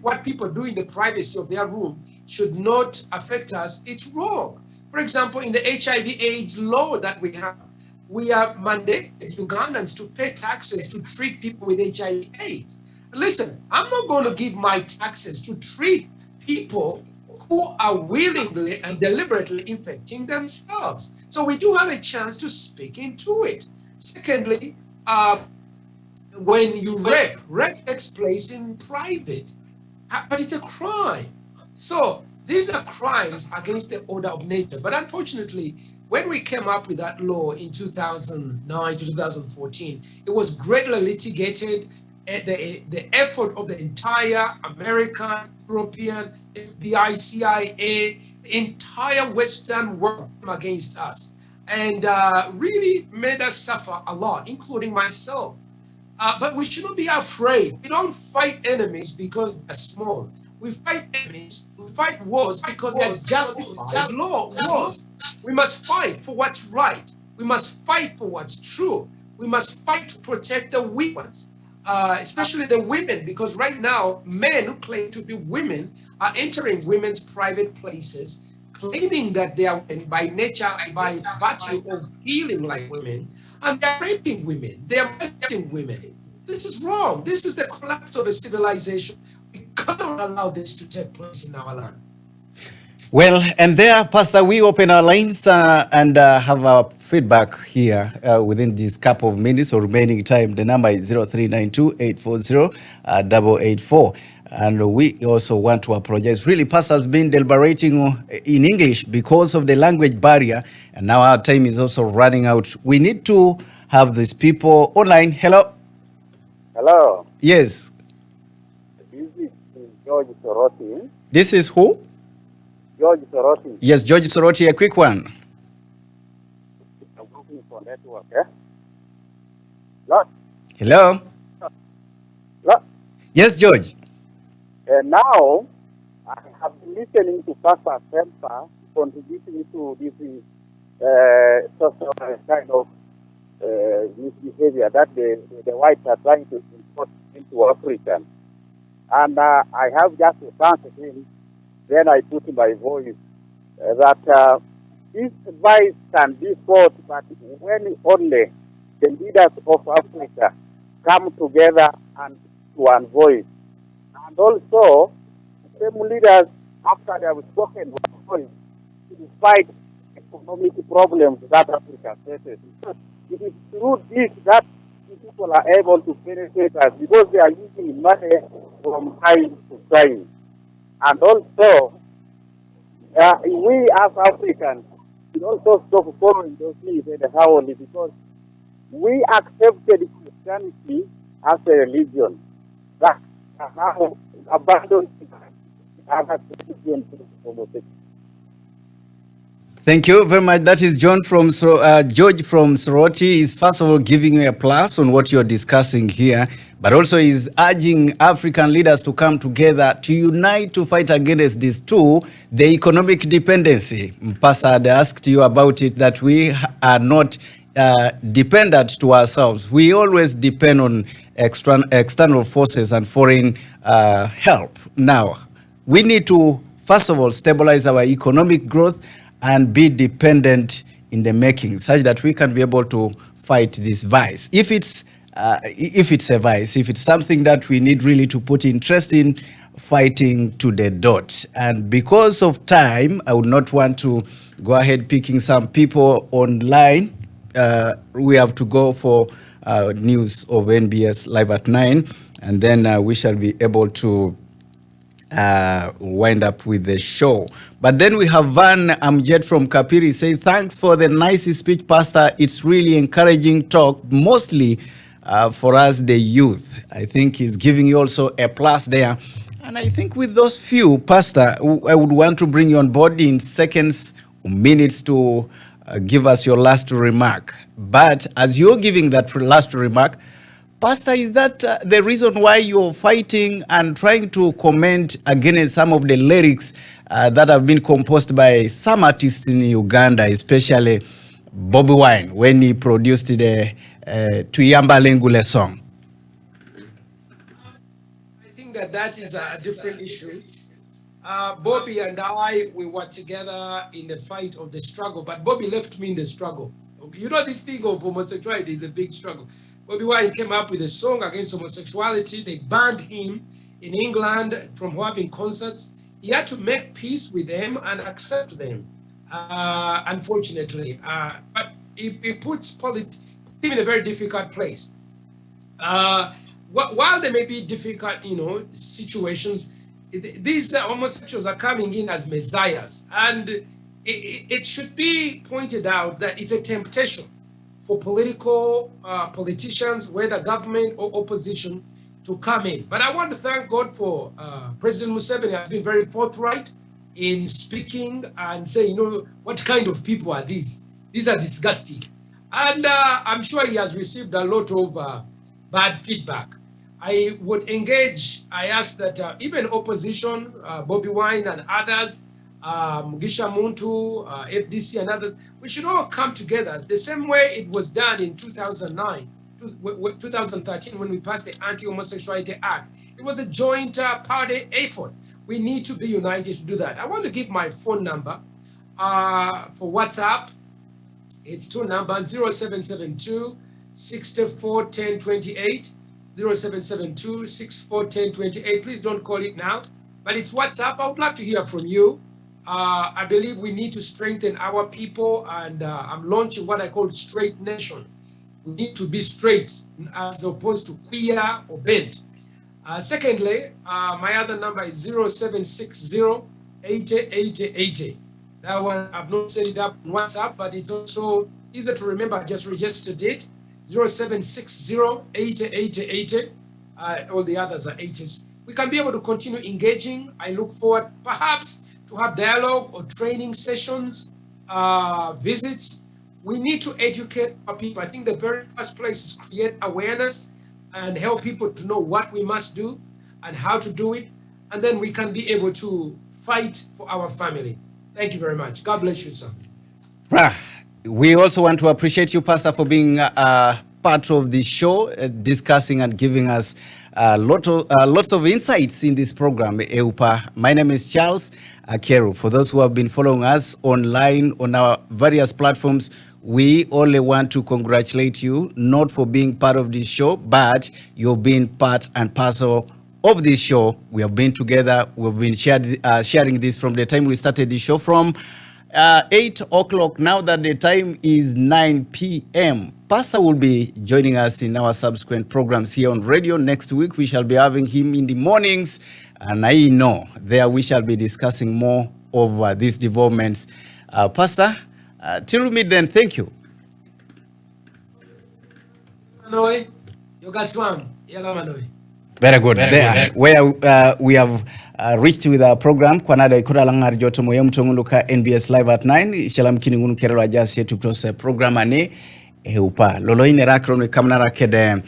what people do in the privacy of their room should not affect us, it's wrong. For example, in the HIV/AIDS law that we are mandated Ugandans to pay taxes to treat people with HIV/AIDS. Listen, I'm not going to give my taxes to treat people who are willingly and deliberately infecting themselves. So we do have a chance to speak into it. Secondly, when you rape takes place in private, but it's a crime. So these are crimes against the order of nature. But unfortunately, when we came up with that law in 2009 to 2014, it was greatly litigated. The effort of the entire American, European, FBI, CIA, entire Western world against us, and really made us suffer a lot, including myself. But we shouldn't be afraid. We don't fight enemies because they're small. We fight enemies, we fight wars because they're justified wars. We must fight for what's right. We must fight for what's true. We must fight to protect the weak ones, especially the women, because right now, men who claim to be women are entering women's private places, claiming that they are women by nature, by virtue of feeling like women, and they're raping women, they're molesting women. This is wrong. This is the collapse of a civilization. We cannot allow this to take place in our land. Well, and there, Pastor, we open our lines and have our feedback here within this couple of minutes or remaining time. The number is 0392-840-884. And we also want to apologize. Really, Pastor has been deliberating in English because of the language barrier. And now our time is also running out. We need to have these people online. Hello? Hello. Yes. This is George Soroti. This is who? George Soroti. Yes, George Soroti, a quick one. I'm looking for network, eh? Hello? Hello? Hello? Yes, George. And now, I have been listening to Pastor Ssempa contributing to this social kind of misbehavior that the whites are trying to import into Africa. And I have just thanked him. Then I put in my voice that this advice can be fought, but when only the leaders of Africa come together and to one voice. And also, the same leaders, after they have spoken one voice, to fight economic problems that Africa faces. It is through this that people are able to penetrate us because they are using money from time to time. And also, we as Africans should also stop following those things in the house because we accepted Christianity as a religion. That now abandoned as a religion to homosexuality. Thank you very much. That is George from Soroti. Is first of all giving you a plus on what you're discussing here, but also is urging African leaders to come together to unite to fight against this too, the economic dependency. Pastor had asked you about it, that we are not dependent to ourselves. We always depend on external forces and foreign help. Now, we need to, first of all, stabilize our economic growth and be dependent in the making, such that we can be able to fight this vice. If it's a vice, if it's something that we need really to put interest in fighting to the dot. And because of time, I would not want to go ahead picking some people online. We have to go for news of NBS live at 9, and then we shall be able to wind up with the show. But then we have Van Amjad from Kapiri say, thanks for the nice speech, Pastor. It's really encouraging talk, mostly for us, the youth. I think he's giving you also a plus there. And I think with those few, Pastor, I would want to bring you on board in seconds, minutes to give us your last remark. But as you're giving that last remark, Pastor, is that the reason why you're fighting and trying to comment against some of the lyrics that have been composed by some artists in Uganda, especially Bobby Wine, when he produced the Tuyamba Lengule song? I think that that is a different issue. Bobby and I, we were together in the fight of the struggle, but Bobby left me in the struggle. You know, this thing of homosexuality is a big struggle. Bobby Wine came up with a song against homosexuality. They banned him in England from having concerts. He had to make peace with them and accept them, unfortunately. But it puts him in a very difficult place. While there may be difficult, situations, these homosexuals are coming in as messiahs, and it should be pointed out that it's a temptation for politicians, whether government or opposition, to come in. But I want to thank God for President Museveni has been very forthright in speaking and saying, what kind of people are these? These are disgusting. And I'm sure he has received a lot of bad feedback. I would engage, I ask that even opposition, Bobby Wine and others, Mugisha Muntu, FDC and others, we should all come together the same way it was done in 2009, 2013 when we passed the Anti-Homosexuality Act. It was a joint party effort. We need to be united to do that. I want to give my phone number for WhatsApp. It's two numbers, 0772 64 10 28. 0772 64 10 28. Please don't call it now, but it's WhatsApp. I would love to hear from you. I believe we need to strengthen our people, and I'm launching what I call Straight Nation. We need to be straight as opposed to queer or bent. Secondly, my other number is 0760 80 80 80. That one, I've not set it up on WhatsApp, but it's also easy to remember. I just registered it. 0760 80 80 80. All the others are 80s. We can be able to continue engaging. I look forward perhaps to have dialogue or training sessions, visits. We need to educate our people. I think the very first place is create awareness and help people to know what we must do and how to do it. And then we can be able to fight for our family. Thank you very much. God bless you, sir. We also want to appreciate you, Pastor, for being part of the show, discussing and giving us lots of insights in this program, EUPA. My name is Charles Akeru. For those who have been following us online on our various platforms, we only want to congratulate you, not for being part of this show, but you've been part and parcel of this show. We have been together. We've been sharing this from the time we started the show from 8 o'clock. Now that the time is 9 p.m. Pastor will be joining us in our subsequent programs here on radio. Next week, we shall be having him in the mornings. And I know there we shall be discussing more of these developments. Pastor, till we meet then, thank you. Very good. Where we have reached with our program, Kwanada Ikura Langar Joto Moyam Tonguluka NBS Live at 9, Shalam Kiningunu Kerala Jasi to program ane EUPA. Lolo ine rakron kamna rakede